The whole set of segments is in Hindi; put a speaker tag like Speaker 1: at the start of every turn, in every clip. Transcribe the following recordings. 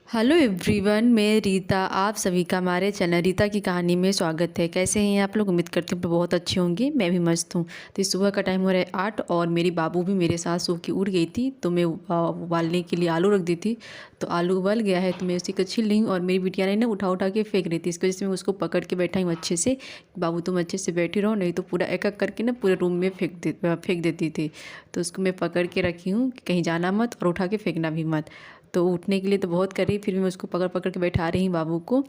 Speaker 1: हेलो एवरीवन, मैं रीता। आप सभी का हमारे चैनल रीता की कहानी में स्वागत है। कैसे हैं आप लोग? उम्मीद करती हूँ तो बहुत अच्छे होंगे। मैं भी मस्त हूँ। तो इस सुबह का टाइम हो रहा है 8 और मेरी बाबू भी मेरे साथ सो के उठ गई थी। तो मैं उबालने के लिए आलू रख दी थी। तो आलू उबल गया है तो मैं उसी को छील रही हूँ और मेरी बिटिया ने ना उठा उठा के फेंक रही थी। इसकी वजह से मैं उसको पकड़ के बैठा हूँ अच्छे से। बाबू तुम अच्छे से बैठी रहो, नहीं तो पूरा एक एक करके ना पूरे रूम में फेंक देती थी। तो उसको मैं पकड़ के रखी हूँ कि कहीं जाना मत और उठा के फेंकना भी मत। तो उठने के लिए तो बहुत कर रही, फिर भी मैं उसको पकड़ पकड़ के बैठा रही हूँ बाबू को।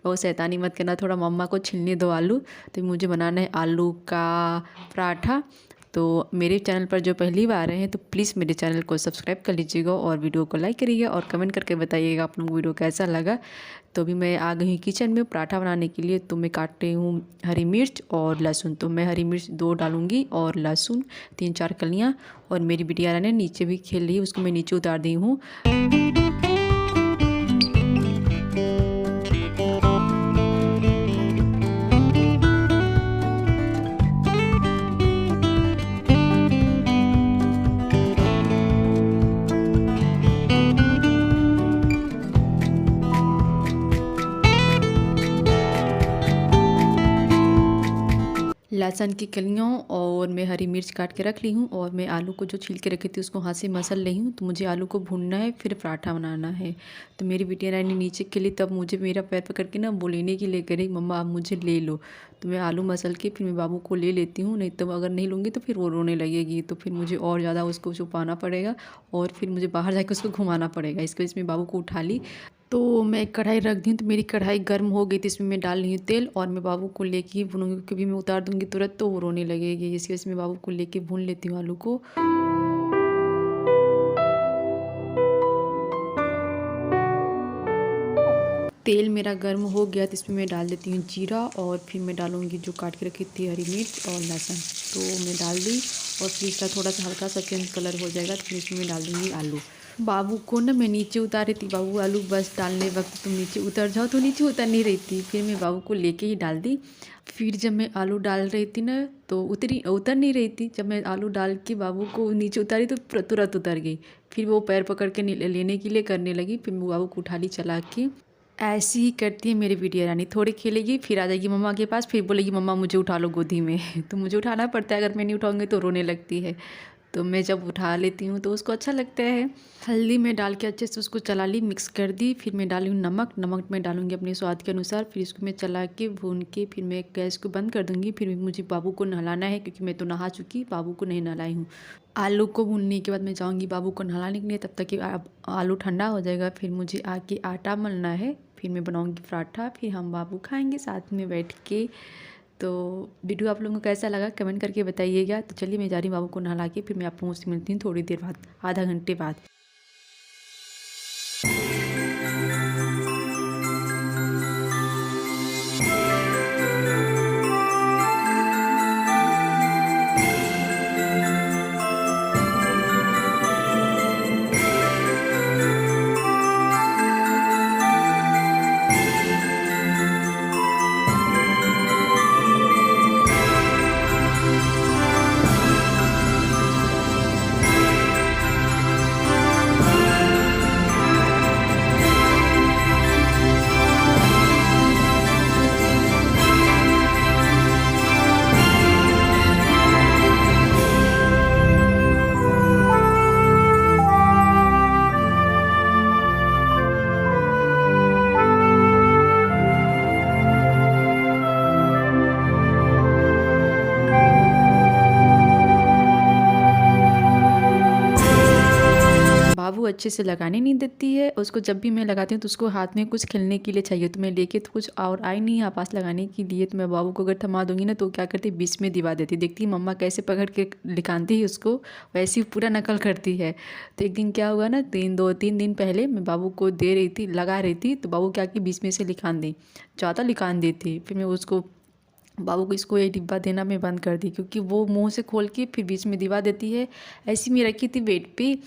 Speaker 1: और शैतानी मत करना, थोड़ा मम्मा को छीलने दो आलू। तो मुझे बनाना है आलू का पराठा। तो मेरे चैनल पर जो पहली बार आए हैं तो प्लीज़ मेरे चैनल को सब्सक्राइब कर लीजिएगा और वीडियो को लाइक करिएगा और कमेंट करके बताइएगा आप लोग वीडियो कैसा लगा। तो अभी मैं आ गई हूँ किचन में पराठा बनाने के लिए। तो मैं काट रही हूँ हरी मिर्च और लहसुन। तो मैं हरी मिर्च 2 डालूँगी और लहसुन 3-4 कलियाँ। और मेरी बिटिया ने नीचे भी खेल रही है, उसको मैं नीचे उतार दी हूँ। लहसुन की कलियों और मैं हरी मिर्च काट के रख ली हूँ और मैं आलू को जो छील के रखी थी उसको हाथ से मसल रही हूँ। तो मुझे आलू को भूनना है, फिर पराठा बनाना है। तो मेरी बिटिया रानी नीचे के लिए तब मुझे मेरा पैर पकड़ के ना वो लेने के लिए कह रही, मम्मा आप मुझे ले लो। तो मैं आलू मसल के फिर मैं बाबू को ले लेती हूँ, नहीं तो अगर नहीं लूँगी तो फिर वो रोने लगेगी। तो फिर मुझे और ज़्यादा उसको छुपाना पड़ेगा और फिर मुझे बाहर जाकर उसको घुमाना पड़ेगा। इसकी वजह से मैं बाबू को उठा ली। तो मैं कढ़ाई रख दी, तो मेरी कढ़ाई गर्म हो गई थी। इसमें मैं डाल रही हूँ तेल और मैं बाबू को लेके ही भूनूंगी, क्योंकि भी मैं उतार दूंगी तुरंत तो वो रोने लगेगी। इसकी वजह से मैं बाबू को लेके भून लेती हूँ आलू को। तेल मेरा गर्म हो गया तो इसमें मैं डाल देती हूँ जीरा और फिर मैं डालूँगी जो काट के रखी थी हरी मिर्च और लहसुन। तो मैं डाल दी और फिर इसका थोड़ा सा हल्का सा चेंज कलर हो जाएगा तो फिर इसमें मैं डाल दूँगी आलू। बाबू को ना मैं नीचे उतारी थी, बाबू आलू बस डालने वक्त तुम नीचे उतर जाओ, तो नीचे उतर नहीं रही थी। फिर मैं बाबू को लेके ही डाल दी। फिर जब मैं आलू डाल रही थी ना तो उतर नहीं रही थी। जब मैं आलू डाल के बाबू को नीचे उतारी तो तुरंत उतर गई। फिर वो पैर पकड़ के लेने के लिए करने लगी। फिर मैं बाबू को उठा ली चला के। ऐसी ही करती है मेरी बिटिया रानी, थोड़ी खेलेगी फिर आ जाएगी मम्मा के पास, फिर बोलेगी मम्मा मुझे उठा लो गोदी में। तो मुझे उठाना पड़ता है, अगर मैं नहीं उठाऊंगी तो रोने लगती है। तो मैं जब उठा लेती हूँ तो उसको अच्छा लगता है। हल्दी में डाल के अच्छे से उसको चला ली, मिक्स कर दी। फिर मैं डाली हूँ नमक मैं डालूंगी अपने स्वाद के अनुसार। फिर इसको मैं चला के भून के फिर मैं गैस को बंद कर दूँगी। फिर मुझे बाबू को नहलाना है, क्योंकि मैं तो नहा चुकी, बाबू को नहीं नहलाई हूँ। आलू को भूनने के बाद मैं जाऊँगी बाबू को नहलाने के लिए, तब तक कि आलू ठंडा हो जाएगा। फिर मुझे आके आटा मलना है, फिर मैं बनाऊँगी पराठा, फिर हम बाबू खाएँगे साथ में बैठ के। तो वीडियो आप लोगों को कैसा लगा कमेंट करके बताइएगा। तो चलिए मैं जा रही हूँ बाबू को नहला के, फिर मैं आप लोगों से मिलती हूँ थोड़ी देर बाद, आधा घंटे बाद। बाबू अच्छे से लगाने नहीं देती है उसको। जब भी मैं लगाती हूँ तो उसको हाथ में कुछ खेलने के लिए चाहिए, तो मैं लेके तो कुछ और आई नहीं यहाँ पास लगाने के लिए। तो मैं बाबू को अगर थमा दूंगी ना तो क्या करती, बीच में दिवा देती। देखती मम्मा कैसे पकड़ के लिखाती है उसको, वैसे ही पूरा नकल करती है। तो एक दिन क्या हुआ ना, 2-3 दिन पहले मैं बाबू को दे रही थी, लगा रही थी, तो बाबू क्या कि बीच में से लिखान दी, ज़्यादा लिखान दी थी। फिर मैं उसको बाबू को इसको ये डिब्बा देना मैं बंद कर दी, क्योंकि वो मुंह से खोल के फिर बीच में दिवा देती है। ऐसी मैं रखी थी बेड पे,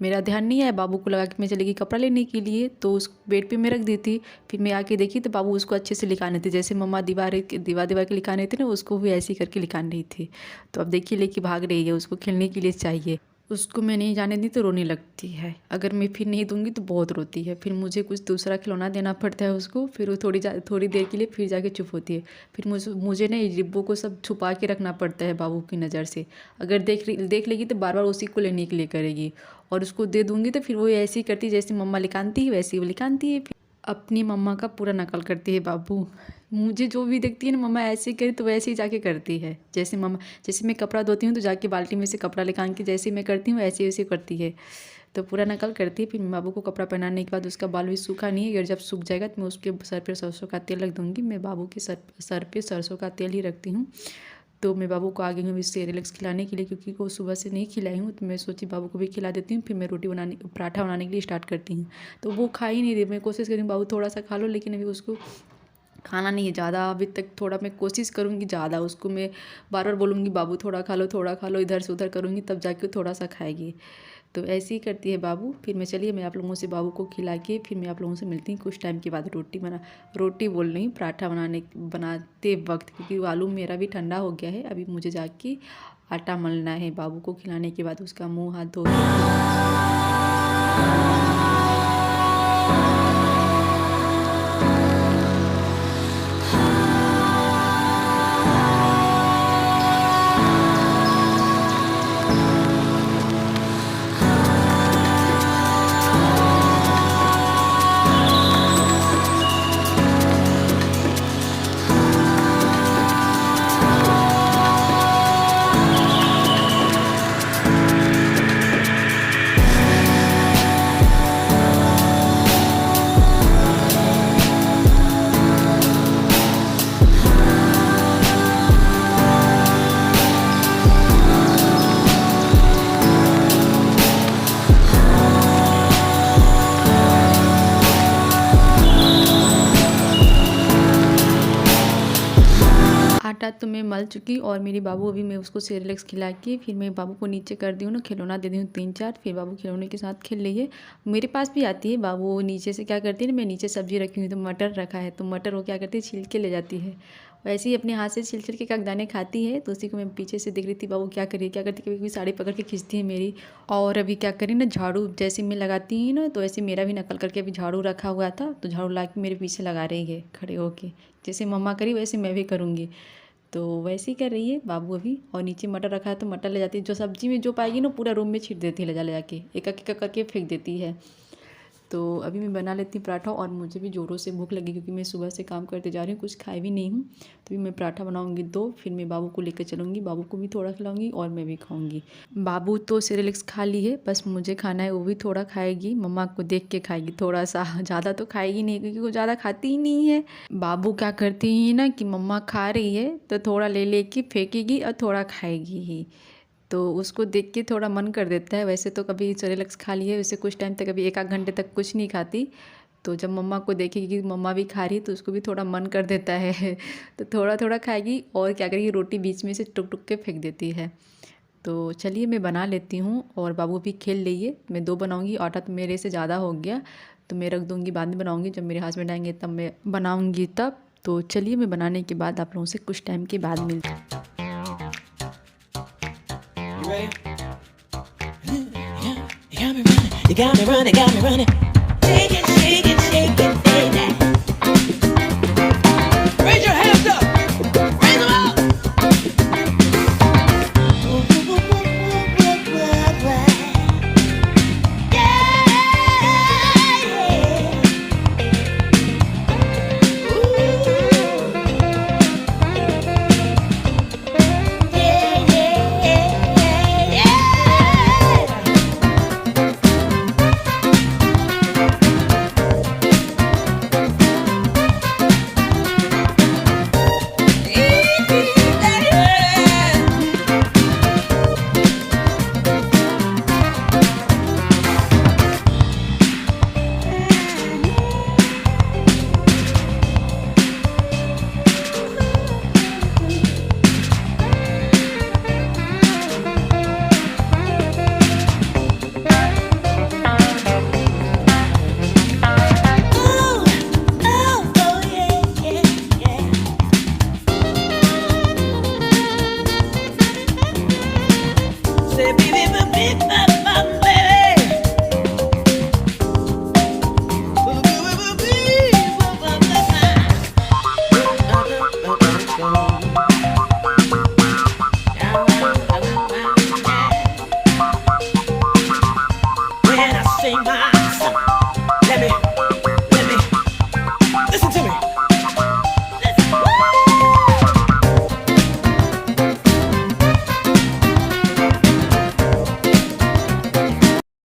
Speaker 1: मेरा ध्यान नहीं आया, बाबू को लगा कि मैं चली गई कपड़ा लेने के लिए, तो उस बेड पे मैं रख दी थी। फिर मैं आके देखी तो बाबू उसको अच्छे से लिखाने थे, जैसे मम्मा दिवा के लिखाने थे ना, उसको भी ऐसे ही करके लिखान रही थी। तो अब देखिए लेके भाग रही है, उसको खेलने के लिए चाहिए। उसको मैं नहीं जाने दी तो रोने लगती है, अगर मैं फिर नहीं दूंगी तो बहुत रोती है, फिर मुझे कुछ दूसरा खिलौना देना पड़ता है उसको, फिर वो थोड़ी देर के लिए फिर जाके चुप होती है। फिर मुझे ना ये डिब्बों को सब छुपा के रखना पड़ता है बाबू की नज़र से। अगर देख लेगी तो बार बार उसी को लेने के लिए करेगी, और उसको दे दूंगी तो फिर वो ऐसे ही करती है जैसे मम्मा लिकानती है वैसे वो लिकानती है। अपनी मम्मा का पूरा नकल करती है बाबू। मुझे जो भी देखती है ना मम्मा ऐसे करे तो वैसे ही जाके करती है, जैसे मैं कपड़ा धोती हूँ तो जाके बाल्टी में से कपड़ा निकाल के जैसे मैं करती हूँ ऐसे वैसे करती है, तो पूरा नकल करती है। फिर बाबू को कपड़ा पहनाने के बाद उसका बाल भी सूखा नहीं है, और जब सूख जाएगा तो मैं उसके सर पर सरसों का तेल रख दूँगी। मैं बाबू के सर पे सरसों का तेल ही रखती हूँ। तो मैं बाबू को आ गई हूँ अभी सेरेलैक्स खिलाने के लिए, क्योंकि वो सुबह से नहीं खिलाई हूँ, तो मैं सोची बाबू को भी खिला देती हूँ। फिर मैं पराठा बनाने के लिए स्टार्ट करती हूँ। तो वो खा ही नहीं रही, मैं कोशिश करी बाबू थोड़ा सा खा लो, लेकिन अभी उसको खाना नहीं है ज़्यादा अभी तक। थोड़ा मैं कोशिश करूँगी ज़्यादा, उसको मैं बार बार बोलूँगी बाबू थोड़ा खा लो, इधर से उधर करूँगी तब जाके थोड़ा सा खाएगी। तो ऐसे ही करती है बाबू। फिर मैं चलिए मैं आप लोगों से बाबू को खिला के फिर मैं आप लोगों से मिलती हूँ कुछ टाइम के बाद। रोटी बोल रही हूँ, पराठा बनाते वक्त, क्योंकि आलू मेरा भी ठंडा हो गया है। अभी मुझे जाके आटा मलना है बाबू को खिलाने के बाद, उसका मुँह हाथ धो आटा तो मैं मल चुकी, और मेरी बाबू अभी मैं उसको सेरेलैक्स खिला के फिर मैं बाबू को नीचे कर दी हूँ ना, खिलौना दे दी हूँ 3-4। फिर बाबू खिलौने के साथ खेल रही है, मेरे पास भी आती है। बाबू नीचे से क्या करती है ना, मैं नीचे सब्जी रखी हुई तो मटर रखा है, तो मटर वो क्या करती है छील के ले जाती है, वैसे ही अपने हाथ से छिल छिल के दाने खाती है। तो उसी को मैं पीछे से देख रही थी बाबू क्या करती है, कभी कभी साड़ी पकड़ के खींचती है मेरी। और अभी क्या करी ना, झाड़ू जैसे मैं लगाती हूँ ना, तो ऐसे मेरा भी नकल करके अभी झाड़ू रखा हुआ था, तो झाड़ू ला के मेरे पीछे लगा रही है खड़े होके, जैसे मम्मा करी वैसे मैं भी करूँगी। तो वैसे ही कर रही है बाबू अभी। और नीचे मटर रखा है तो मटर ले जाती है, जो सब्जी में जो पाएगी ना पूरा रूम में छीट देती है, ले जा के एक करके फेंक देती है। तो अभी मैं बना लेती हूँ पराठा, और मुझे भी ज़ोरों से भूख लगी क्योंकि मैं सुबह से काम करते जा रही हूँ, कुछ खाई भी नहीं हूँ। तो अभी मैं पराठा बनाऊँगी 2, फिर मैं बाबू को लेकर चलूँगी, बाबू को भी थोड़ा खिलाऊँगी और मैं भी खाऊँगी। बाबू तो सेरेलैक्स खा ली है, बस मुझे खाना है, वो भी थोड़ा खाएगी, मम्मा को देख के खाएगी थोड़ा सा, ज़्यादा तो खाएगी नहीं क्योंकि वो ज़्यादा खाती ही नहीं है। बाबू क्या करती है ना कि मम्मा खा रही है तो थोड़ा ले के फेंकेगी और थोड़ा खाएगी ही, तो उसको देख के थोड़ा मन कर देता है। वैसे तो कभी सेरेलैक्स खा ली है, वैसे कुछ टाइम तक अभी 1-8 घंटे तक कुछ नहीं खाती, तो जब मम्मा को देखेगी कि मम्मा भी खा रही है तो उसको भी थोड़ा मन कर देता है तो थोड़ा थोड़ा खाएगी, और क्या करेगी रोटी बीच में से टुक टुक के फेंक देती है। तो चलिए मैं बना लेती हूँ, और बाबू भी खेल रही है। मैं 2 बनाऊँगी, आटा तो मेरे से ज़्यादा हो गया तो मैं रख दूँगी, बाद में बनाऊँगी, जब मेरे हस्बैंड आएंगे तब मैं बनाऊँगी तब। तो चलिए मैं बनाने के बाद आप लोगों से कुछ टाइम के बाद मिलती हूँ।
Speaker 2: You ready? You got me running, got me running. Shake it, shake it, shake it, baby. Raise your hands up, raise them up. my summer.